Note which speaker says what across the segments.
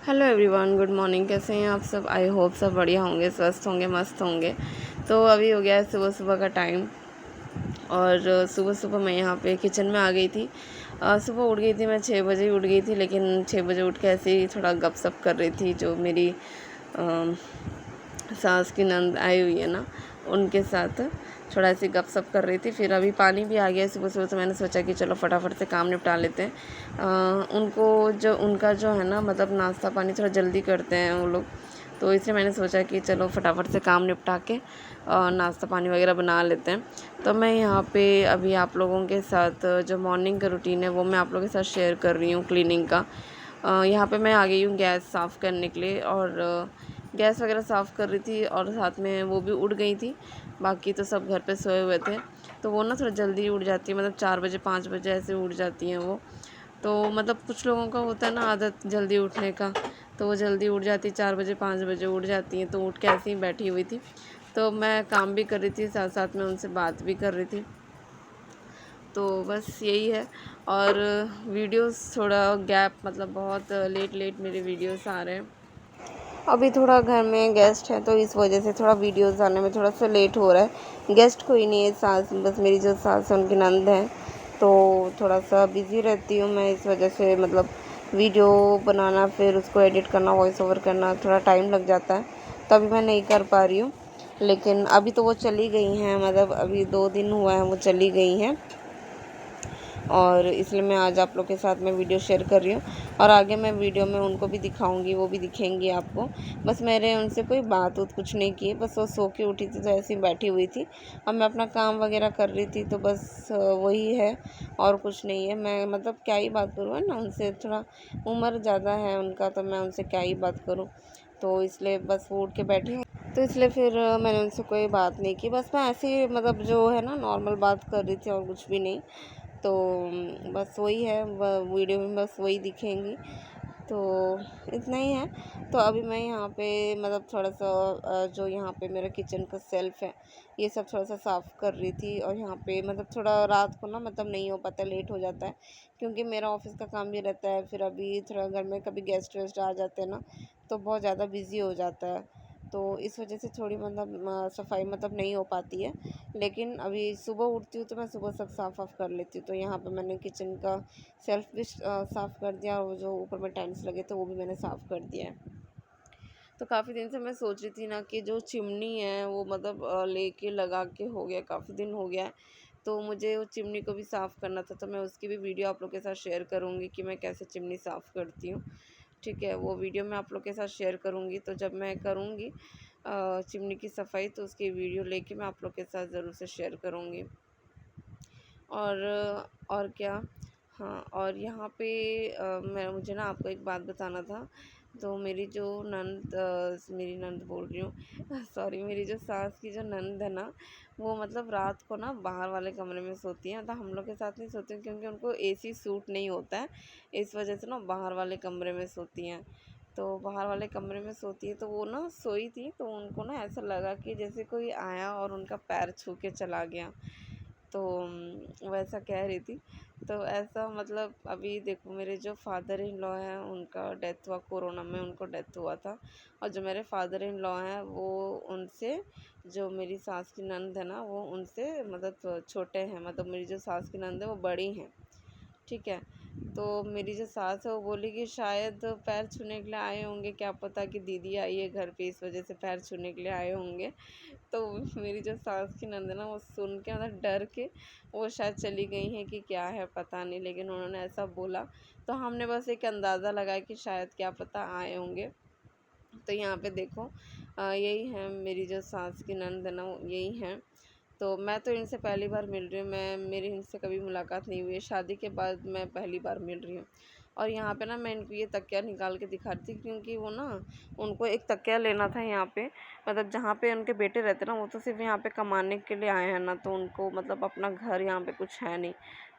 Speaker 1: Hello everyone, good morning. कैसे हैं आप सब? आई होप सब बढ़िया होंगे, स्वस्थ होंगे, मस्त होंगे। तो अभी हो गया है सुबह सुबह का टाइम और सुबह सुबह मैं यहाँ पे किचन में आ गई थी। सुबह उठ गई थी, मैं 6 बजे ही उठ गई थी, लेकिन 6 बजे उठ के ऐसे ही थोड़ा गपशप कर रही थी। जो मेरी सास की नंद आई हुई है ना, उनके साथ थोड़ा ऐसे गपशप कर रही थी। फिर अभी पानी भी आ गया है सुबह सुबह, तो मैंने सोचा कि चलो फटाफट से काम निपटा लेते हैं। उनका जो है ना, मतलब नाश्ता पानी थोड़ा जल्दी करते हैं वो लोग, तो इसलिए मैंने सोचा कि चलो फटाफट से काम निपटा के नाश्ता पानी वगैरह बना लेते हैं। तो मैं यहाँ पे अभी आप लोगों के साथ जो मॉर्निंग का रूटीन है वो मैं आप लोगों के साथ शेयर कर रही हूँ, क्लीनिंग का। यहाँ पे मैं आ गई हूँ गैस साफ़ करने के लिए, और गैस वगैरह साफ़ कर रही थी, और साथ में वो भी उठ गई थी। बाकी तो सब घर पे सोए हुए थे, तो वो ना थोड़ा जल्दी उठ जाती है, मतलब 4 बजे 5 बजे ऐसे उठ जाती हैं वो। तो मतलब कुछ लोगों का होता है ना आदत जल्दी उठने का, तो वो जल्दी उठ जाती, 4 बजे 5 बजे उठ जाती हैं। तो उठ के ऐसे ही बैठी हुई थी, तो मैं काम भी कर रही थी, साथ साथ में उनसे बात भी कर रही थी। तो बस यही है। और वीडियोस थोड़ा गैप, मतलब बहुत लेट लेट मेरे वीडियोस आ रहे हैं। अभी थोड़ा घर में गेस्ट है, तो इस वजह से थोड़ा वीडियोस आने में थोड़ा सा लेट हो रहा है। गेस्ट कोई नहीं है, सास, बस मेरी जो सास है उनकी नंद है, तो थोड़ा सा बिज़ी रहती हूँ मैं, इस वजह से मतलब वीडियो बनाना, फिर उसको एडिट करना, वॉइस ओवर करना, थोड़ा टाइम लग जाता है, तो अभी मैं नहीं कर पा रही हूँ। लेकिन अभी तो वो चली गई हैं, मतलब अभी 2 दिन हुआ है वो चली गई हैं, और इसलिए मैं आज आप लोग के साथ में वीडियो शेयर कर रही हूँ। और आगे मैं वीडियो में उनको भी दिखाऊंगी, वो भी दिखेंगी आपको। बस मैंने उनसे कोई बात उत कुछ नहीं की, बस वो सो के उठी थी, तो ऐसे ही बैठी हुई थी, और मैं अपना काम वगैरह कर रही थी। तो बस वही है, और कुछ नहीं है। मैं मतलब क्या ही बात करूँ, है ना, उनसे थोड़ा उम्र ज़्यादा है उनका, तो मैं उनसे क्या ही बात करूँ। तो इसलिए बस वो उठ के बैठी हूँ, तो इसलिए फिर मैंने उनसे कोई बात नहीं की। बस मैं ऐसे ही मतलब जो है ना नॉर्मल बात कर रही थी, और कुछ भी नहीं। तो बस वही है, वीडियो में बस वही दिखेंगी, तो इतना ही है। तो अभी मैं यहाँ पे मतलब थोड़ा सा जो यहाँ पे मेरा किचन का सेल्फ़ है, ये सब थोड़ा सा साफ़ कर रही थी। और यहाँ पे मतलब थोड़ा रात को ना, मतलब नहीं हो पाता, लेट हो जाता है, क्योंकि मेरा ऑफ़िस का काम भी रहता है। फिर अभी थोड़ा घर में कभी गेस्ट वेस्ट आ जाते हैं ना, तो बहुत ज़्यादा बिज़ी हो जाता है, तो इस वजह से थोड़ी मतलब सफाई मतलब नहीं हो पाती है। लेकिन अभी सुबह उठती हूँ तो मैं सुबह सब साफ़ वाफ़ कर लेती हूँ। तो यहाँ पे मैंने किचन का सेल्फ भी साफ़ कर दिया, और जो ऊपर में टाइल्स लगे थे वो भी मैंने साफ़ कर दिया है। तो काफ़ी दिन से मैं सोच रही थी ना कि जो चिमनी है वो मतलब लेके लगा के हो गया, काफ़ी दिन हो गया है। तो मुझे वो चिमनी को भी साफ़ करना था, तो मैं उसकी भी वीडियो आप लोग के साथ शेयर करूँगी कि मैं कैसे चिमनी साफ़ करती हूँ। ठीक है, वो वीडियो मैं आप लोग के साथ शेयर करूँगी। तो जब मैं करूँगी चिमनी की सफाई, तो उसकी वीडियो लेके मैं आप लोग के साथ ज़रूर से शेयर करूँगी। और क्या, हाँ, और यहाँ पे मैं मुझे ना आपको एक बात बताना था। तो मेरी जो नंद, मेरी नंद बोल रही हूँ सॉरी, मेरी जो सास की जो नंद है ना, वो मतलब रात को ना बाहर वाले कमरे में सोती हैं। तो हम लोग के साथ नहीं सोती हैं, क्योंकि उनको एसी सूट नहीं होता है, इस वजह से ना बाहर वाले कमरे में सोती हैं। तो बाहर वाले कमरे में सोती है, तो वो ना सोई थी, तो उनको ना ऐसा लगा कि जैसे कोई आया और उनका पैर छू के चला गया। तो वैसा कह रही थी। तो ऐसा मतलब अभी देखो, मेरे जो फादर इन लॉ हैं उनका डेथ हुआ, कोरोना में उनको डेथ हुआ था। और जो मेरे फादर इन लॉ हैं वो उनसे, जो मेरी सास की नंद है ना, वो उनसे मतलब छोटे हैं। मतलब मेरी जो सास की नंद है वो बड़ी हैं, ठीक है। तो मेरी जो सास है वो बोली कि शायद पैर छूने के लिए आए होंगे, क्या पता कि दीदी आई है घर पे, इस वजह से पैर छूने के लिए आए होंगे। तो मेरी जो सास की नंद है ना, वो सुन के मतलब डर के वो शायद चली गई हैं कि क्या है पता नहीं, लेकिन उन्होंने ऐसा बोला। तो हमने बस एक अंदाज़ा लगाया कि शायद क्या पता आए होंगे। तो यहाँ पे देखो, यही है मेरी जो सास की नंद है ना, यही हैं। तो मैं तो इनसे पहली बार मिल रही हूँ, मेरी इनसे कभी मुलाकात नहीं हुई है, शादी के बाद मैं पहली बार मिल रही हूँ। और यहाँ पे ना मैं इनको ये तकिया निकाल के दिखा रही थी, क्योंकि वो ना, उनको एक तकिया लेना था यहाँ पे, मतलब जहाँ पे उनके बेटे रहते ना, वो तो सिर्फ यहाँ पे कमाने के लिए आए हैं ना, तो उनको मतलब अपना घर यहाँ पे कुछ है नहीं।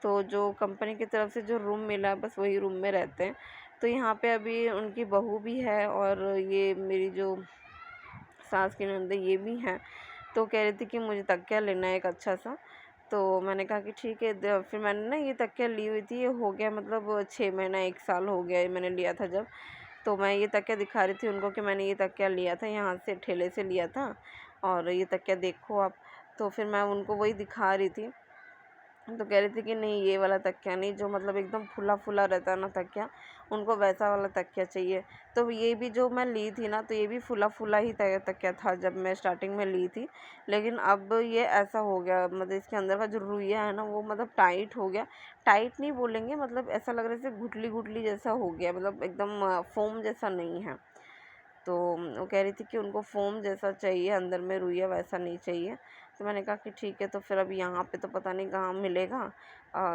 Speaker 1: तो जो कंपनी की तरफ से जो रूम मिला है, बस वही रूम में रहते हैं। तो यहाँ पे अभी उनकी बहू भी है, और ये मेरी जो सास की ननद ये भी हैं। तो कह रही थी कि मुझे तकिया लेना है एक अच्छा सा। तो मैंने कहा कि ठीक है। फिर मैंने ना ये तकिया ली हुई थी, ये हो गया मतलब 6 महीना 1 साल हो गया है मैंने लिया था जब। तो मैं ये तकिया दिखा रही थी उनको कि मैंने ये तकिया लिया था यहाँ से, ठेले से लिया था, और ये तकिया देखो आप। तो फिर मैं उनको वही दिखा रही थी। तो कह रही थी कि नहीं, ये वाला तकिया नहीं, जो मतलब एकदम फुला फुला रहता है ना तकिया, उनको वैसा वाला तकिया चाहिए। तो ये भी जो मैं ली थी ना, तो ये भी फुला फुला ही तकिया था जब मैं स्टार्टिंग में ली थी। लेकिन अब ये ऐसा हो गया, मतलब इसके अंदर का जो रुइया है ना, वो मतलब टाइट हो गया। टाइट नहीं बोलेंगे, मतलब ऐसा लग रहा है जैसे गुठली गुठली जैसा हो गया, मतलब एकदम फोम जैसा नहीं है। तो वो कह रही थी कि उनको फ़ोम जैसा चाहिए, अंदर में रुइया वैसा नहीं चाहिए। तो मैंने कहा कि ठीक है, तो फिर अब यहाँ पे तो पता नहीं कहाँ मिलेगा,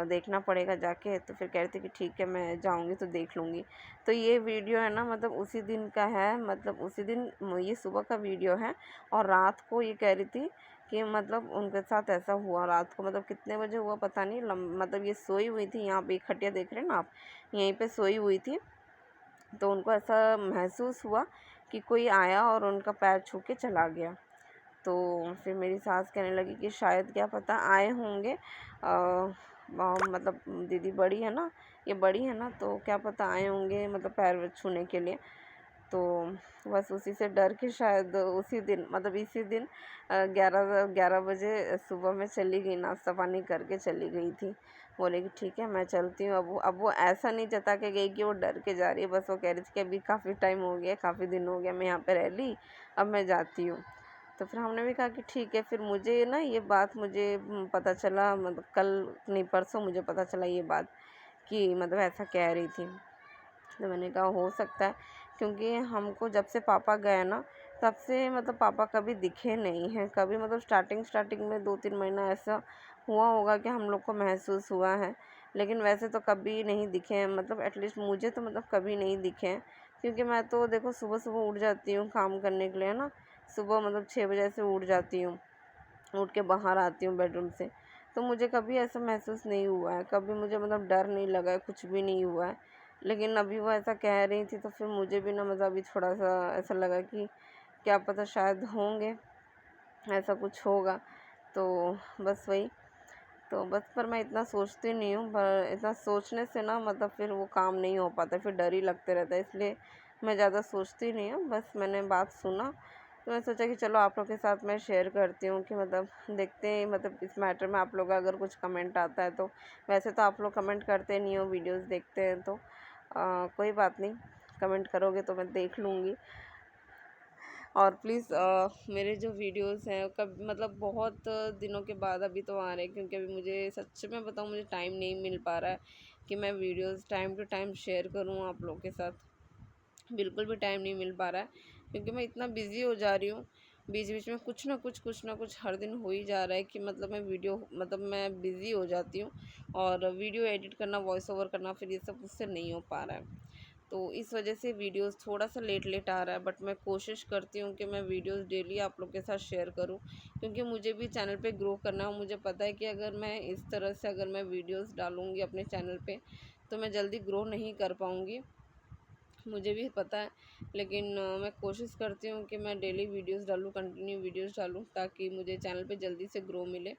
Speaker 1: देखना पड़ेगा जाके। तो फिर कह रही थी कि ठीक है, मैं जाऊँगी तो देख लूँगी। तो ये वीडियो है ना, मतलब उसी दिन का है, मतलब उसी दिन ये सुबह का वीडियो है। और रात को ये कह रही थी कि मतलब उनके साथ ऐसा हुआ रात को, मतलब कितने बजे हुआ पता नहीं, मतलब ये सोई हुई थी यहाँ पे, खटिया देख रहे हैं ना आप, यहीं पे सोई हुई थी। तो उनको ऐसा महसूस हुआ कि कोई आया और उनका पैर छू के चला गया। तो फिर मेरी सास कहने लगी कि शायद क्या पता आए होंगे, मतलब दीदी बड़ी है ना, ये बड़ी है ना, तो क्या पता आए होंगे मतलब पैर छूने के लिए। तो बस उसी से डर के शायद उसी दिन, मतलब इसी दिन 11 बजे सुबह में चली गई, नाश्ता पानी करके चली गई थी। बोले कि ठीक है, मैं चलती हूँ। अब वो ऐसा नहीं जता के गई कि वो डर के जा रही है, बस वो कह रही थी कि अभी काफ़ी टाइम हो गया, काफ़ी दिन हो गया मैं यहाँ पे रह ली, अब मैं जाती हूँ। तो फिर हमने भी कहा कि ठीक है। फिर मुझे ना ये बात मुझे पता चला, मतलब कल नहीं परसों मुझे पता चला ये बात, कि मतलब ऐसा कह रही थी। तो मैंने कहा हो सकता है, क्योंकि हमको जब से पापा गए ना, तब से मतलब पापा कभी दिखे नहीं हैं कभी, मतलब स्टार्टिंग में 2-3 महीना ऐसा हुआ होगा कि हम लोग को महसूस हुआ है, लेकिन वैसे तो कभी नहीं दिखे हैं, मतलब एटलीस्ट मुझे तो मतलब कभी नहीं दिखे हैं। क्योंकि मैं तो देखो सुबह सुबह उठ जाती हूँ काम करने के लिए, है ना, सुबह मतलब 6 बजे से उठ जाती हूँ, उठ के बाहर आती हूँ बेडरूम से। तो मुझे कभी ऐसा महसूस नहीं हुआ है, कभी मुझे मतलब डर नहीं लगा है, कुछ भी नहीं हुआ है। लेकिन अभी वो ऐसा कह रही थी, तो फिर मुझे भी ना मतलब अभी थोड़ा सा ऐसा लगा कि क्या पता शायद होंगे, ऐसा कुछ होगा। तो बस वही, तो बस पर मैं इतना सोचती नहीं हूँ, पर इतना सोचने से ना मतलब फिर वो काम नहीं हो पाता, फिर डर ही लगते रहता है, इसलिए मैं ज़्यादा सोचती नहीं हूँ। बस मैंने बात सुना, तो मैं सोचा कि चलो आप लोग के साथ मैं शेयर करती हूँ कि मतलब देखते हैं, मतलब इस मैटर में आप लोग का अगर कुछ कमेंट आता है तो। वैसे तो आप लोग कमेंट करते नहीं हो, वीडियोस देखते हैं, तो कोई बात नहीं, कमेंट करोगे तो मैं देख लूँगी। और प्लीज़ मेरे जो वीडियोस हैं कब मतलब बहुत दिनों के बाद अभी तो आ रहे हैं, क्योंकि अभी मुझे सच में बताऊँ, मुझे टाइम नहीं मिल पा रहा है कि मैं videos time to time share करूँ आप लोग के साथ। बिल्कुल भी टाइम नहीं मिल पा रहा है, क्योंकि मैं इतना बिज़ी हो जा रही हूँ। बीच-बीच में कुछ ना कुछ हर दिन हो ही जा रहा है कि मतलब मैं बिज़ी हो जाती हूँ, और वीडियो एडिट करना, वॉइस ओवर करना, फिर ये सब मुझसे नहीं हो पा रहा है। तो इस वजह से वीडियोस थोड़ा-सा लेट आ रहा है, बट मैं कोशिश करती हूँ कि मैं वीडियोस डेली आप लोग के साथ शेयर करूँ, क्योंकि मुझे भी चैनल पे ग्रो करना है। और मुझे पता है कि अगर मैं इस तरह से अगर मैं वीडियोस डालूँगी अपने चैनल पे, तो मैं जल्दी ग्रो नहीं कर पाऊँगी, मुझे भी पता है। लेकिन मैं कोशिश करती हूँ कि मैं डेली वीडियोस डालूँ, कंटिन्यू वीडियोस डालूँ, ताकि मुझे चैनल पे जल्दी से ग्रो मिले।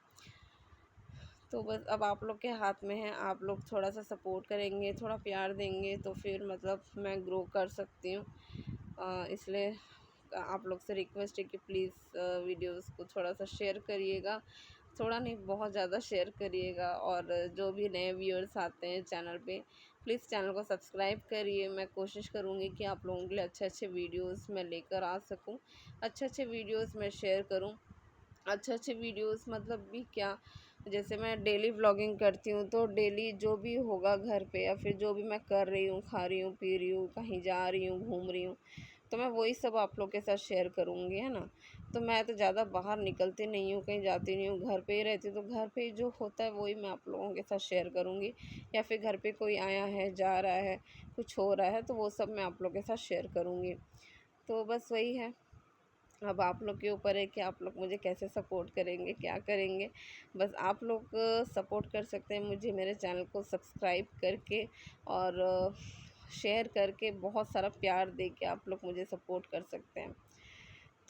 Speaker 1: तो बस अब आप लोग के हाथ में है, आप लोग थोड़ा-सा सपोर्ट करेंगे, थोड़ा प्यार देंगे, तो फिर मतलब मैं ग्रो कर सकती हूँ। इसलिए आप लोग से रिक्वेस्ट है कि प्लीज़ वीडियोस को थोड़ा-सा शेयर करिएगा। थोड़ा नहीं, बहुत ज़्यादा शेयर करिएगा, और जो भी नए व्यूअर्स आते हैं चैनल पे, प्लीज़ चैनल को सब्सक्राइब करिए। मैं कोशिश करूँगी कि आप लोगों के लिए अच्छे-अच्छे वीडियोस मैं लेकर आ सकूँ, अच्छे-अच्छे वीडियोस मैं शेयर करूँ। अच्छे-अच्छे वीडियोस मतलब भी क्या, जैसे मैं डेली व्लॉगिंग करती हूँ, तो डेली जो भी होगा घर पे, या फिर जो भी मैं कर रही हूँ, खा रही हूँ, पी रही हूँ, कहीं जा रही हूँ, घूम रही हूँ, तो मैं वही सब आप लोग के साथ शेयर करूँगी, है ना। तो मैं तो ज़्यादा बाहर निकलती नहीं हूँ, कहीं जाती नहीं हूँ, घर पे ही रहती हूँ, तो घर पे ही जो होता है वही मैं आप लोगों के साथ शेयर करूँगी। या फिर घर पे कोई आया है, जा रहा है, कुछ हो रहा है, तो वो सब मैं आप लोग के साथ शेयर करूँगी। तो बस वही है, अब आप लोग के ऊपर है कि आप लोग मुझे कैसे सपोर्ट करेंगे, क्या करेंगे। बस आप लोग सपोर्ट कर सकते हैं मुझे, मेरे चैनल को सब्सक्राइब करके, और शेयर करके, बहुत सारा प्यार दे के आप लोग मुझे सपोर्ट कर सकते हैं।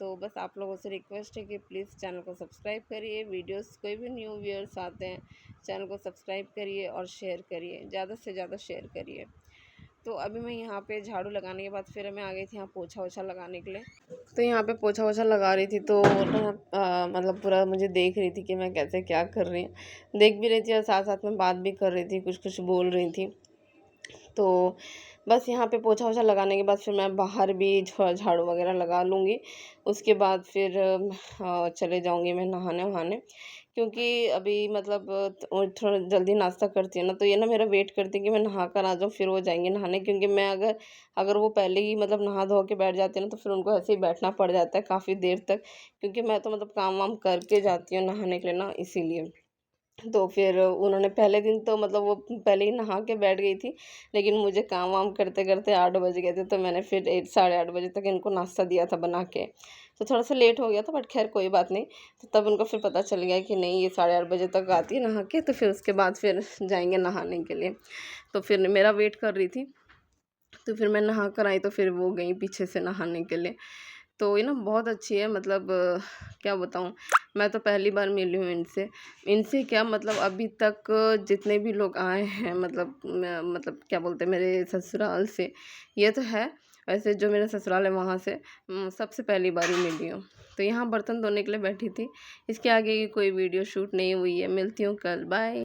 Speaker 1: तो बस आप लोगों से रिक्वेस्ट है कि प्लीज़ चैनल को सब्सक्राइब करिए, वीडियोस कोई भी न्यू व्यूअर्स आते हैं, चैनल को सब्सक्राइब करिए और शेयर करिए, ज़्यादा से ज़्यादा शेयर करिए। तो अभी मैं यहाँ पे झाड़ू लगाने के बाद फिर मैं आ गई थी यहाँ पोछा वोछा लगाने के लिए। तो यहाँ पे पोछा वोछा लगा रही थी तो ना मतलब पूरा मुझे देख रही थी कि मैं कैसे क्या कर रही हूँ, देख भी रही थी और साथ साथ में बात भी कर रही थी, कुछ कुछ बोल रही थी। तो बस यहाँ पे पोछा वोछा लगाने के बाद फिर मैं बाहर भी झाड़ू वगैरह लगा लूँगी। उसके बाद फिर चले जाऊँगी मैं नहाने वहाने, क्योंकि अभी मतलब थोड़ा जल्दी नाश्ता करती है ना, तो ये ना मेरा वेट करती है कि मैं नहा कर आ जाऊँ, फिर वो जाएंगे नहाने। क्योंकि मैं अगर अगर वो पहले ही मतलब नहा धो के बैठ जाती है ना, तो फिर उनको ऐसे ही बैठना पड़ जाता है काफ़ी देर तक, क्योंकि मैं तो मतलब काम वाम करके जाती हूँ नहाने के लिए ना, इसीलिए। तो फिर उन्होंने पहले दिन तो मतलब वो पहले ही नहा के बैठ गई थी, लेकिन मुझे काम वाम करते करते 8 बज गए थे, तो मैंने फिर 8 साढ़े 8 बजे तक इनको नाश्ता दिया था बना के। तो थोड़ा सा लेट हो गया था, बट खैर कोई बात नहीं। तो तब उनको फिर पता चल गया कि नहीं, ये 8:30 बजे तक आती है नहा के, तो फिर उसके बाद फिर जाएंगे नहाने के लिए। तो फिर मेरा वेट कर रही थी, तो फिर मैं नहा कर आई तो फिर वो गई पीछे से नहाने के लिए। तो ये ना बहुत अच्छी है, मतलब क्या बताऊँ, मैं तो पहली बार मिली हूँ इनसे। इनसे क्या मतलब अभी तक जितने भी लोग आए हैं, मतलब मतलब क्या बोलते हैं, मेरे ससुराल से, ये तो है। वैसे जो मेरा ससुराल है वहाँ से सबसे पहली बार ही मिली हूँ। तो यहाँ बर्तन धोने के लिए बैठी थी। इसके आगे की कोई वीडियो शूट नहीं हुई है। मिलती हूँ कल, बाय।